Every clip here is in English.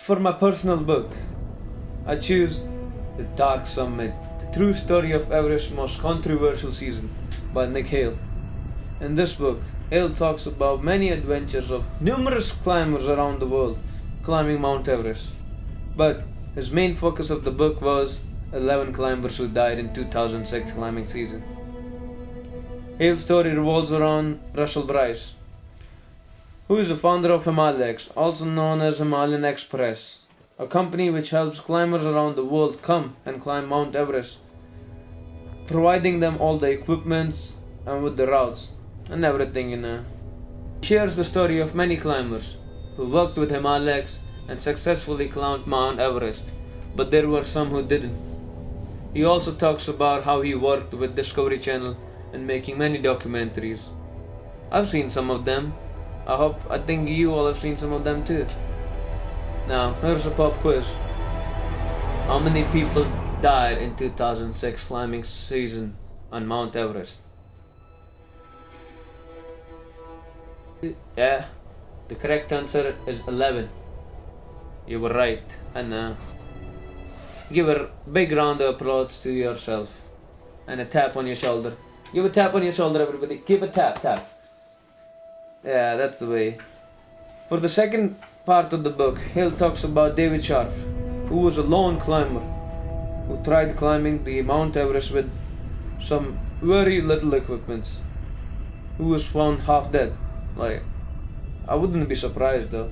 For my personal book, I choose The Dark Summit, the true story of Everest's most controversial season by Nick Hale. In this book, Hale talks about many adventures of numerous climbers around the world climbing Mount Everest. But his main focus of the book was 11 climbers who died in 2006 climbing season. Hale's story revolves around Russell Bryce, who is the founder of Himalaya, also known as Himalayan Express, a company which helps climbers around the world come and climb Mount Everest, providing them all the equipment and with the routes and everything. He shares the story of many climbers who worked with Himalaya and successfully climbed Mount Everest, but there were some who didn't. He also talks about how he worked with Discovery Channel in making many documentaries. I've seen some of them. I think you all have seen some of them too. Now, here's a pop quiz. How many people died in 2006 climbing season on Mount Everest? Yeah, the correct answer is 11. You were right. And give a big round of applause to yourself. And a tap on your shoulder. Give a tap on your shoulder, everybody. Give a tap. Yeah, that's the way. For the second part of the book, Hale talks about David Sharp, who was a lone climber who tried climbing the Mount Everest with some very little equipment, who was found half dead. I wouldn't be surprised though,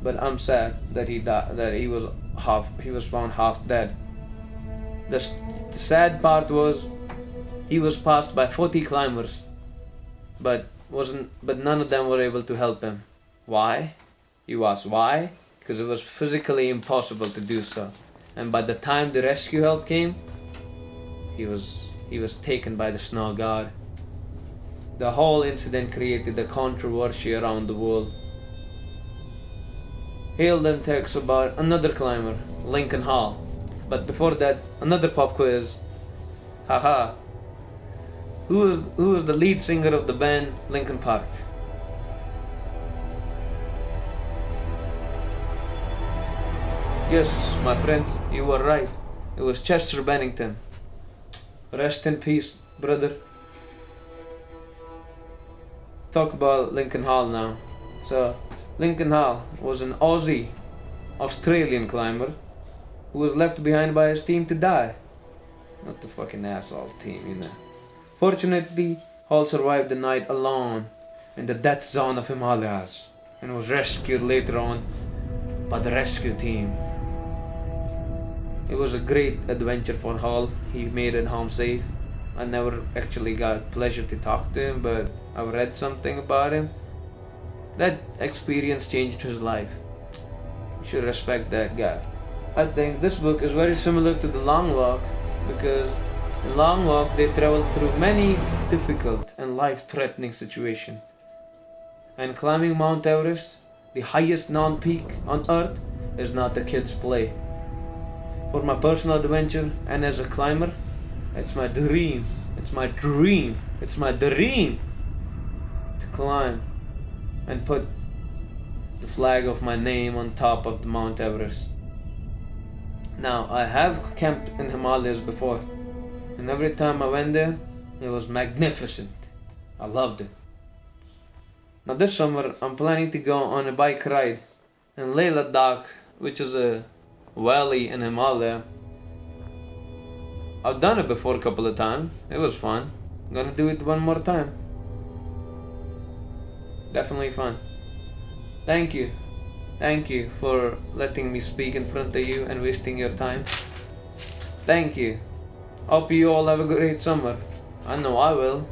but I'm sad that he died, that he was found half dead. The sad part was he was passed by 40 climbers, but none of them were able to help him. Why? You ask why? Because it was physically impossible to do so. And by the time the rescue help came, he was taken by the snow god. The whole incident created a controversy around the world. Hale then talks about another climber, Lincoln Hall. But before that, another pop quiz. Haha. Who was the lead singer of the band Linkin Park? Yes, my friends, you were right. It was Chester Bennington. Rest in peace, brother. Talk about Lincoln Hall now. So, Lincoln Hall was an Australian climber who was left behind by his team to die. Not the fucking asshole team. Fortunately, Hall survived the night alone in the death zone of Himalayas and was rescued later on by the rescue team. It was a great adventure for Hall. He made it home safe. I never actually got pleasure to talk to him, but I've read something about him. That experience changed his life. You should respect that guy. I think this book is very similar to The Long Walk because in Long Walk they travel through many difficult and life-threatening situations. And climbing Mount Everest, the highest known peak on earth, is not a kid's play. For my personal adventure and as a climber, it's my dream to climb and put the flag of my name on top of the Mount Everest. Now, I have camped in Himalayas before, and every time I went there, it was magnificent. I loved it. Now this summer, I'm planning to go on a bike ride in Leh Ladakh, which is a valley in Himalaya. I've done it before a couple of times. It was fun. I'm gonna do it one more time. Definitely fun. Thank you. Thank you for letting me speak in front of you and wasting your time. Thank you. Hope you all have a great summer. I know I will.